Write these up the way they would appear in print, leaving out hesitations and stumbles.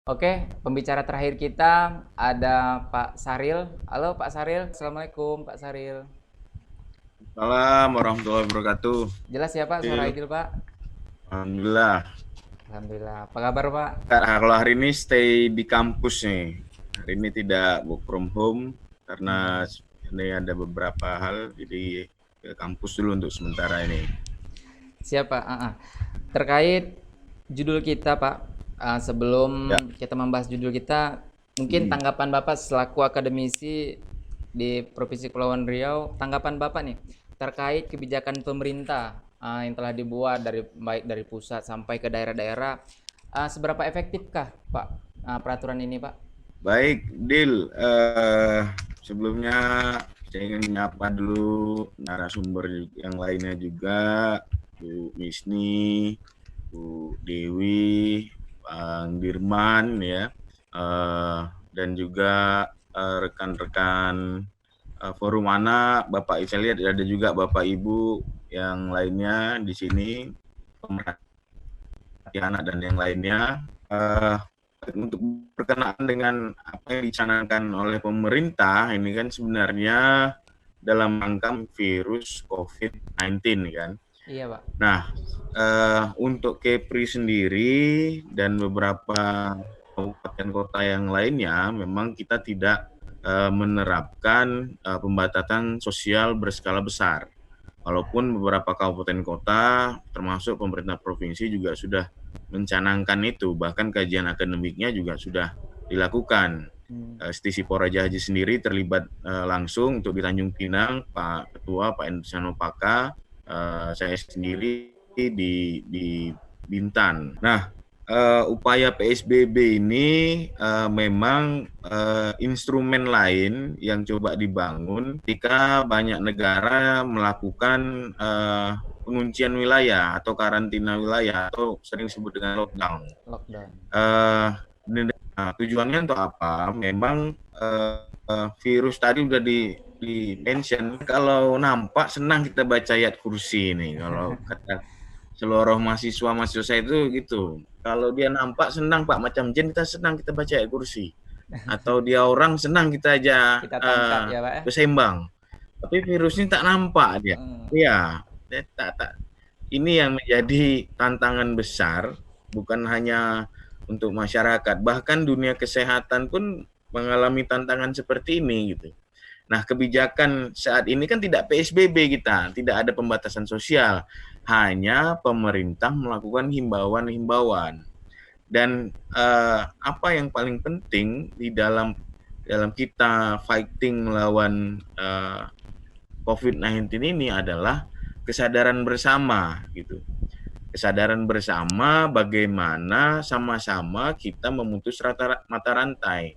Oke, pembicara terakhir kita ada Pak Saril. Halo Pak Saril, Assalamualaikum Pak Saril. Malam warahmatullahi wabarakatuh. Jelas ya Pak suaraIl, Aidil Pak? Alhamdulillah. Alhamdulillah. Apa kabar Pak? Kalau hari ini stay di kampus nih. Hari ini tidak work from home karena ini ada beberapa hal, jadi ke kampus dulu untuk sementara ini. Siapa? Terkait judul kita Pak, sebelum Ya. kita membahas judul kita, mungkin Hmm. tanggapan Bapak selaku akademisi di Provinsi Kepulauan Riau, tanggapan Bapak nih terkait kebijakan pemerintah yang telah dibuat baik dari pusat sampai ke daerah-daerah, seberapa efektifkah Pak peraturan ini Pak? Baik, Dil. Sebelumnya saya ingin menyapa dulu narasumber yang lainnya juga, Bu Misni, Bu Dewi, Bang Dirman, ya, dan juga rekan-rekan forum anak, Bapak saya lihat ada juga Bapak Ibu yang lainnya di sini, pemerhati anak dan yang lainnya. Untuk berkenaan dengan apa yang dicanangkan oleh pemerintah, ini kan sebenarnya dalam rangka virus COVID-19 kan. Iya Pak. Nah, untuk Kepri sendiri dan beberapa kabupaten kota yang lainnya, memang kita tidak menerapkan pembatasan sosial berskala besar. Walaupun beberapa kabupaten kota, termasuk pemerintah provinsi juga sudah mencanangkan itu, bahkan kajian akademiknya juga sudah dilakukan. Stisi Poraja Haji sendiri terlibat langsung untuk di Tanjung Pinang, Pak Ketua, Pak Endriano Paka, saya sendiri di Bintan. Nah, upaya PSBB ini memang instrumen lain yang coba dibangun ketika banyak negara melakukan penguncian wilayah atau karantina wilayah atau sering disebut dengan lockdown. Lockdown. Tujuannya untuk apa? Memang virus tadi udah di mention, kalau nampak senang kita baca ayat kursi ini. Kalau kata seluruh mahasiswa saya itu gitu. Kalau dia nampak senang Pak, macam jin kita senang kita baca ayat kursi. Atau dia orang senang kita aja Kita tangkap ya Pak ya. bersembang. Tapi virus ini tak nampak dia. Iya, tak. Ini yang menjadi tantangan besar, bukan hanya untuk masyarakat, bahkan dunia kesehatan pun mengalami tantangan seperti ini gitu. Nah, kebijakan saat ini kan tidak PSBB kita, tidak ada pembatasan sosial, hanya pemerintah melakukan himbauan-himbauan. Dan apa yang paling penting di dalam kita fighting melawan COVID-19 ini adalah kesadaran bersama gitu. Kesadaran bersama bagaimana sama-sama kita memutus mata rantai.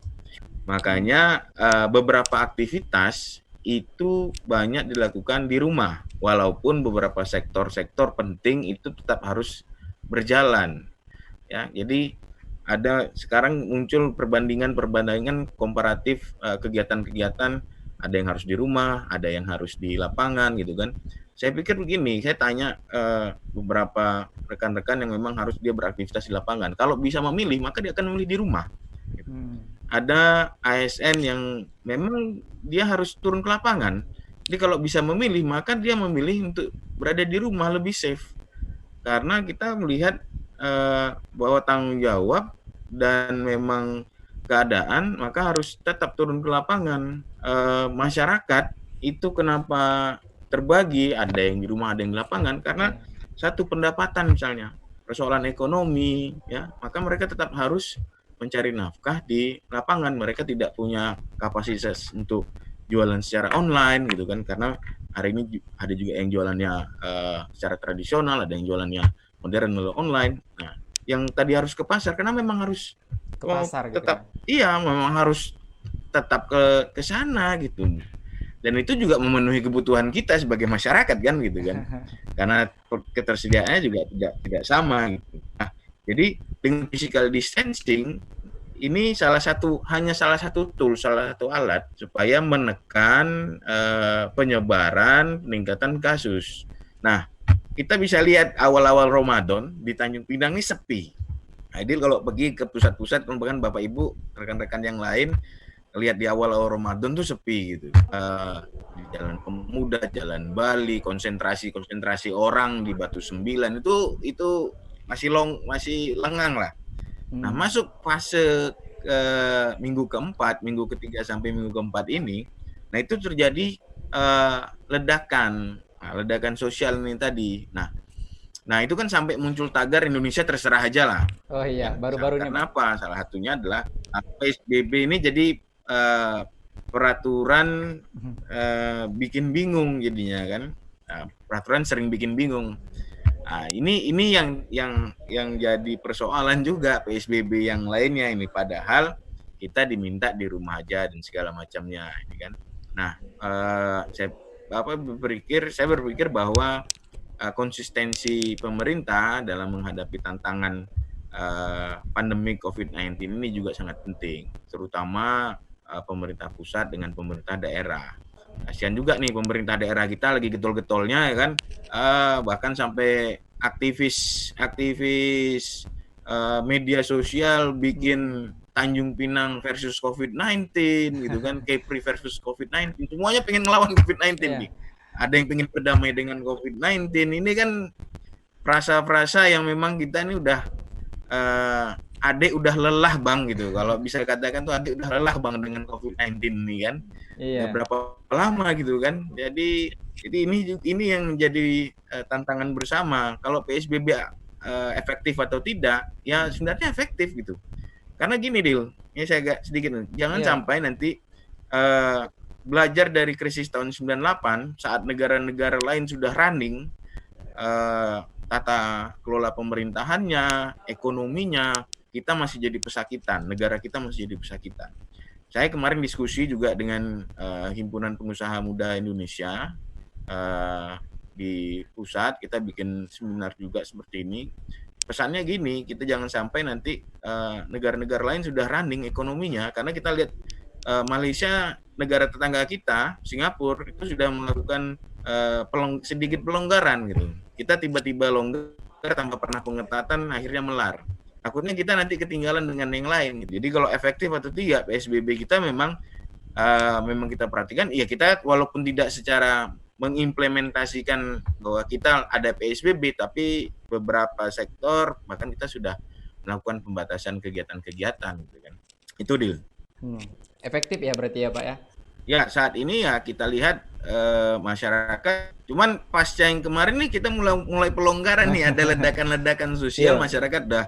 Makanya beberapa aktivitas itu banyak dilakukan di rumah, walaupun beberapa sektor-sektor penting itu tetap harus berjalan. Ya, jadi ada sekarang muncul perbandingan komparatif kegiatan-kegiatan, ada yang harus di rumah, ada yang harus di lapangan gitu kan. Saya pikir begini, saya tanya beberapa rekan-rekan yang memang harus dia beraktivitas di lapangan. Kalau bisa memilih, maka dia akan memilih di rumah. Ada ASN yang memang dia harus turun ke lapangan. Jadi kalau bisa memilih, maka dia memilih untuk berada di rumah lebih safe. Karena kita melihat bahwa tanggung jawab dan memang keadaan, maka harus tetap turun ke lapangan. Masyarakat itu kenapa terbagi, ada yang di rumah, ada yang di lapangan, karena satu pendapatan misalnya, persoalan ekonomi, ya, maka mereka tetap harus mencari nafkah di lapangan. Mereka tidak punya kapasitas untuk jualan secara online gitu kan, karena hari ini ada juga yang jualannya secara tradisional, ada yang jualannya modern melalui online. Nah, yang tadi harus ke pasar karena memang harus Ke pasar gitu tetap, ya. iya, memang harus tetap ke sana gitu. Dan itu juga memenuhi kebutuhan kita sebagai masyarakat kan gitu kan. Karena ketersediaannya juga tidak sama gitu. Nah, jadi dengan physical distancing ini hanya salah satu tool, salah satu alat supaya menekan penyebaran, peningkatan kasus. Nah, kita bisa lihat awal-awal Ramadan di Tanjung Pinang ini sepi. Ideal kalau pergi ke pusat-pusat, bahkan Bapak Ibu, rekan-rekan yang lain, lihat di awal Ramadan tuh sepi gitu. Di Jalan Pemuda, Jalan Bali, konsentrasi orang di Batu Sembilan itu masih lengang lah. Nah, masuk fase minggu keempat, minggu ketiga sampai minggu keempat ini, nah itu terjadi ledakan sosial ini tadi. Nah itu kan sampai muncul tagar Indonesia terserah aja lah. Oh iya, Ya, baru-baru ini, karena Pak. apa? Salah satunya adalah PSBB ini jadi peraturan bikin bingung jadinya kan. Nah, peraturan sering bikin bingung. Nah, ini yang jadi persoalan juga PSBB yang lainnya ini, padahal kita diminta di rumah aja dan segala macamnya ini kan. Nah, saya berpikir bahwa konsistensi pemerintah dalam menghadapi tantangan pandemi COVID-19 ini juga sangat penting, terutama pemerintah pusat dengan pemerintah daerah. Kasihan juga nih pemerintah daerah kita lagi getol-getolnya ya kan, bahkan sampai aktivis media sosial bikin Tanjung Pinang versus COVID-19 gitu kan, Kepri versus COVID-19, semuanya pengen ngelawan COVID-19 nih. Ada yang pengen berdamai dengan COVID-19. Ini kan frasa-frasa yang memang kita ini udah adik udah lelah bang gitu, kalau bisa katakan tuh adik udah lelah bang dengan COVID-19 ini kan. Ya, berapa lama gitu kan. Jadi ini yang menjadi tantangan bersama. Kalau PSBB efektif atau tidak, ya sebenarnya efektif gitu. Karena gini Dil, ini saya agak sedikit, jangan sampai nanti belajar dari krisis tahun 98 saat negara-negara lain sudah running tata kelola pemerintahannya, ekonominya, kita masih jadi pesakitan, negara kita masih jadi pesakitan. Saya kemarin diskusi juga dengan Himpunan Pengusaha Muda Indonesia di pusat, kita bikin seminar juga seperti ini. Pesannya gini, kita jangan sampai nanti negara-negara lain sudah running ekonominya, karena kita lihat Malaysia, negara tetangga kita, Singapura, itu sudah melakukan sedikit pelonggaran gitu. Kita tiba-tiba longgar tanpa pernah pengetatan, akhirnya melar. Takutnya kita nanti ketinggalan dengan yang lain gitu. Jadi kalau efektif atau tidak PSBB kita memang kita perhatikan, ya kita walaupun tidak secara mengimplementasikan bahwa kita ada PSBB, tapi beberapa sektor bahkan kita sudah melakukan pembatasan kegiatan-kegiatan gitu kan. Itu Dil. Efektif ya berarti ya Pak ya? Ya saat ini ya kita lihat masyarakat, cuman pasca yang kemarin nih kita mulai pelonggaran nih, ada ledakan-ledakan sosial, masyarakat udah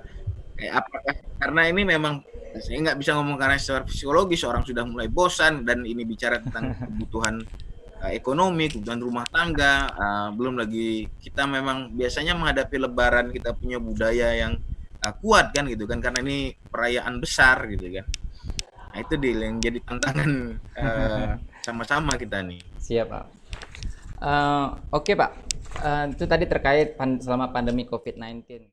apakah karena ini memang saya nggak bisa ngomong karena secara psikologis orang sudah mulai bosan, dan ini bicara tentang kebutuhan ekonomi, kebutuhan rumah tangga, belum lagi kita memang biasanya menghadapi Lebaran kita punya budaya yang kuat kan gitu kan, karena ini perayaan besar gitu kan. Nah itu yang jadi tantangan sama-sama kita nih. Siap Pak. Oke Pak, itu tadi terkait selama pandemi COVID-19.